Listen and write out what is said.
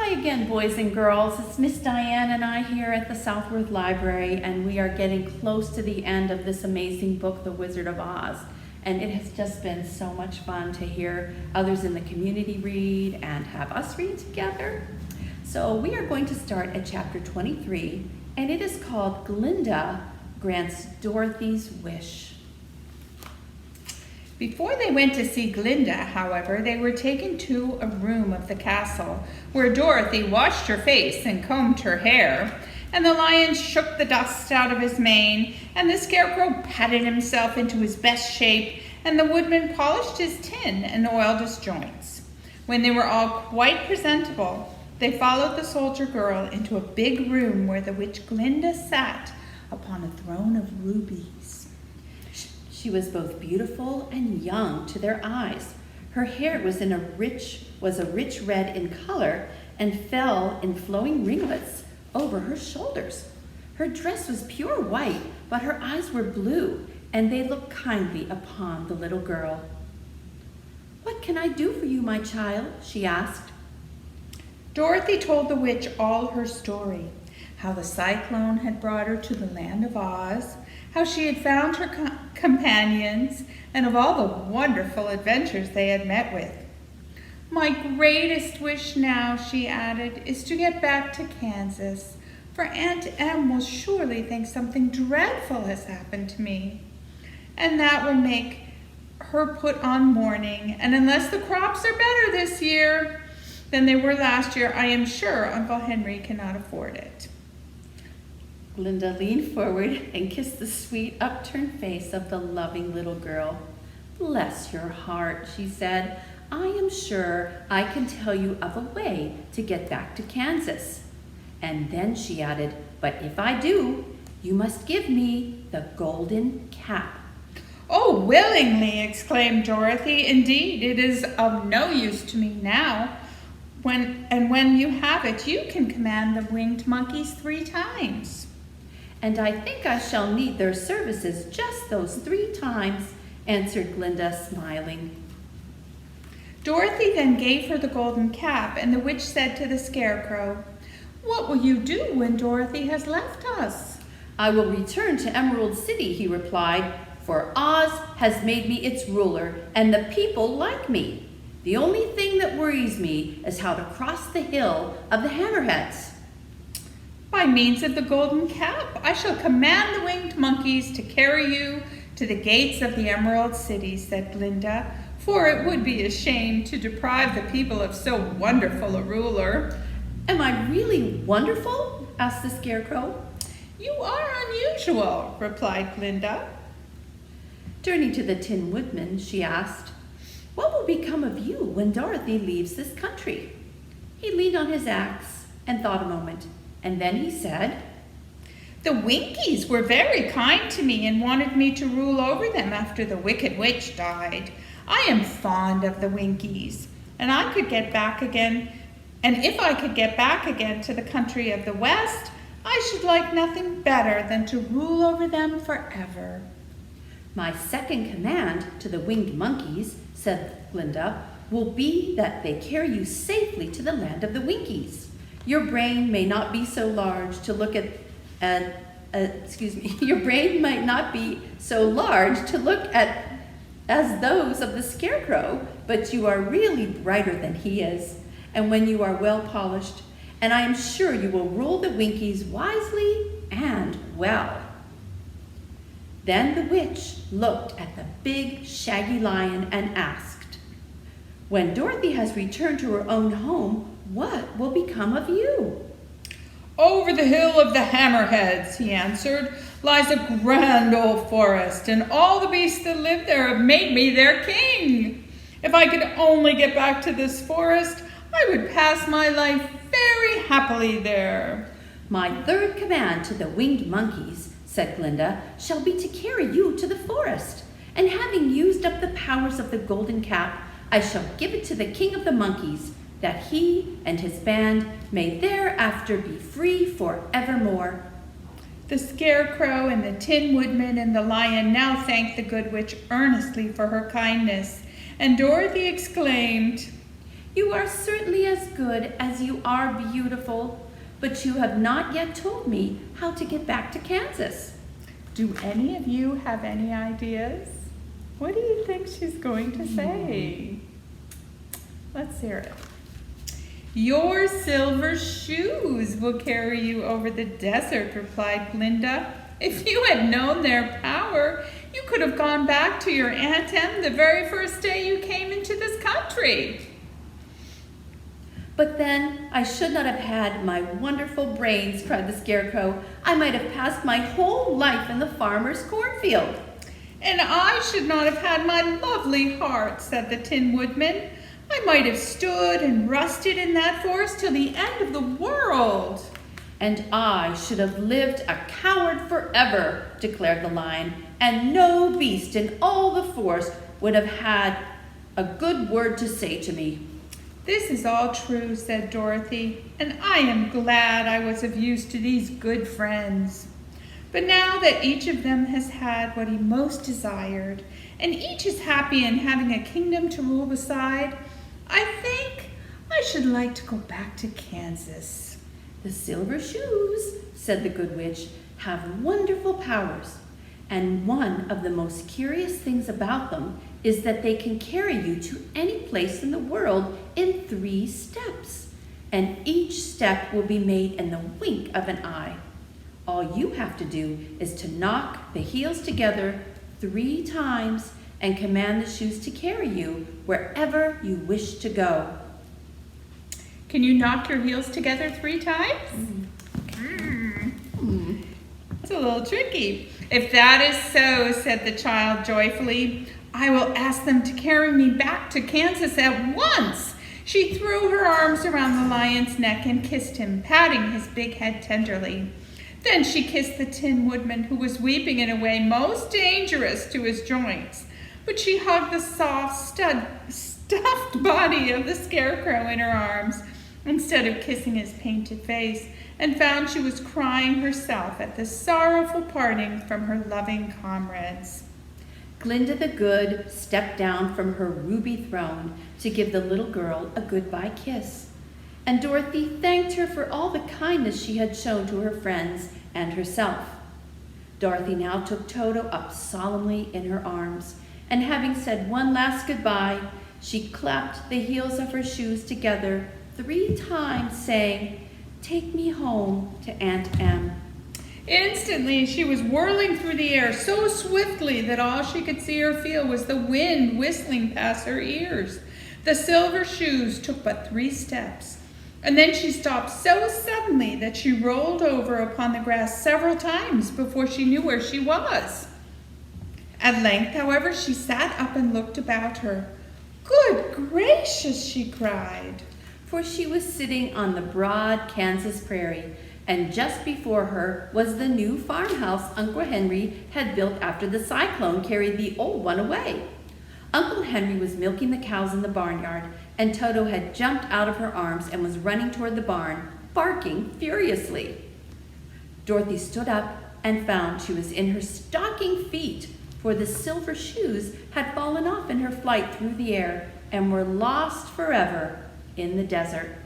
Hi again, boys and girls. It's Miss Diane and I here at the Southworth Library, and we are getting close to the end of this amazing book, The Wizard of Oz. And it has just been so much fun to hear others in the community read and have us read together. So we are going to start at chapter 23, and it is called Glinda Grants Dorothy's Wish. Before they went to see Glinda, however, they were taken to a room of the castle where Dorothy washed her face and combed her hair, and the lion shook the dust out of his mane, and the scarecrow patted himself into his best shape, and the woodman polished his tin and oiled his joints. When they were all quite presentable, they followed the soldier girl into a big room where the witch Glinda sat upon a throne of rubies. She was both beautiful and young to their eyes. Her hair was a rich red in color and fell in flowing ringlets over her shoulders. Her dress was pure white, but her eyes were blue, and they looked kindly upon the little girl. "What can I do for you, my child?" she asked. Dorothy told the witch all her story, how the cyclone had brought her to the land of Oz, how she had found her companions, and of all the wonderful adventures they had met with. "My greatest wish now," she added, "is to get back to Kansas, for Aunt Em will surely think something dreadful has happened to me, and that will make her put on mourning, and unless the crops are better this year than they were last year, I am sure Uncle Henry cannot afford it." Glinda leaned forward and kissed the sweet, upturned face of the loving little girl. "Bless your heart," she said. "I am sure I can tell you of a way to get back to Kansas." And then she added, "But if I do, you must give me the golden cap." "Oh, willingly," exclaimed Dorothy. "Indeed, it is of no use to me now. When you have it, you can command the winged monkeys 3 times. "And I think I shall need their services just those 3 times, answered Glinda, smiling. Dorothy then gave her the golden cap, and the witch said to the scarecrow, "What will you do when Dorothy has left us?" "I will return to Emerald City," he replied, "for Oz has made me its ruler, and the people like me. The only thing that worries me is how to cross the hill of the Hammerheads." "By means of the golden cap, I shall command the winged monkeys to carry you to the gates of the Emerald City," said Glinda, "for it would be a shame to deprive the people of so wonderful a ruler." "Am I really wonderful?" asked the scarecrow. "You are unusual," replied Glinda. Turning to the Tin Woodman, she asked, "What will become of you when Dorothy leaves this country?" He leaned on his axe and thought a moment, and then he said, "The Winkies were very kind to me and wanted me to rule over them after the Wicked Witch died. I am fond of the Winkies, and I could get back again, and if I could get back again to the country of the West, I should like nothing better than to rule over them forever." "My second command to the winged monkeys," said Glinda, "will be that they carry you safely to the land of the Winkies. Your brain may not be so large to look your brain might not be so large to look at as those of the scarecrow, but you are really brighter than he is, and when you are well polished, and I am sure you will rule the Winkies wisely and well." Then the witch looked at the big, shaggy lion and asked, "When Dorothy has returned to her own home, what will become of you?" "Over the hill of the Hammerheads," he answered, "lies a grand old forest, and all the beasts that live there have made me their king. If I could only get back to this forest, I would pass my life very happily there." "My third command to the winged monkeys," said Glinda, "shall be to carry you to the forest, and having used up the powers of the golden cap, I shall give it to the king of the monkeys, that he and his band may thereafter be free forevermore." The scarecrow and the Tin Woodman and the lion now thanked the good witch earnestly for her kindness, and Dorothy exclaimed, You are certainly as good as you are beautiful, but you have not yet told me how to get back to Kansas. Do any of you have any ideas? What do you think she's going to say? Let's hear it. Your silver shoes will carry you over the desert, replied Glinda. If you had known their power, you could have gone back to your Aunt Em the very first day you came into this country. But then I should not have had my wonderful brains, cried the Scarecrow. I might have passed my whole life in the farmer's cornfield. And I should not have had my lovely heart, said the Tin Woodman. I might have stood and rusted in that forest till the end of the world. And I should have lived a coward forever, declared the Lion, and no beast in all the forest would have had a good word to say to me. This is all true, said Dorothy, and I am glad I was of use to these good friends. But now that each of them has had what he most desired, and each is happy in having a kingdom to rule beside, I think I should like to go back to Kansas. The silver shoes, said the Good Witch, have wonderful powers, and one of the most curious things about them is that they can carry you to any place in the world in 3 steps, and each step will be made in the wink of an eye. All you have to do is to knock the heels together 3 times and command the shoes to carry you wherever you wish to go. Can you knock your heels together 3 times? It's a little tricky. If that is so, said the child joyfully, I will ask them to carry me back to Kansas at once. She threw her arms around the lion's neck and kissed him, patting his big head tenderly. Then she kissed the Tin Woodman, who was weeping in a way most dangerous to his joints. But she hugged the soft, stuffed body of the Scarecrow in her arms instead of kissing his painted face, and found she was crying herself at the sorrowful parting from her loving comrades. Glinda the Good stepped down from her ruby throne to give the little girl a goodbye kiss, and Dorothy thanked her for all the kindness she had shown to her friends and herself. Dorothy now took Toto up solemnly in her arms, and having said one last goodbye, she clapped the heels of her shoes together 3 times, saying, "Take me home to Aunt Em." Instantly, she was whirling through the air so swiftly that all she could see or feel was the wind whistling past her ears. The silver shoes took but 3 steps, and then she stopped so suddenly that she rolled over upon the grass several times before she knew where she was. At length, however, she sat up and looked about her. "Good gracious!" she cried. For she was sitting on the broad Kansas prairie, and just before her was the new farmhouse Uncle Henry had built after the cyclone carried the old one away. Uncle Henry was milking the cows in the barnyard, and Toto had jumped out of her arms and was running toward the barn, barking furiously. Dorothy stood up and found she was in her stocking feet, for the silver shoes had fallen off in her flight through the air and were lost forever in the desert.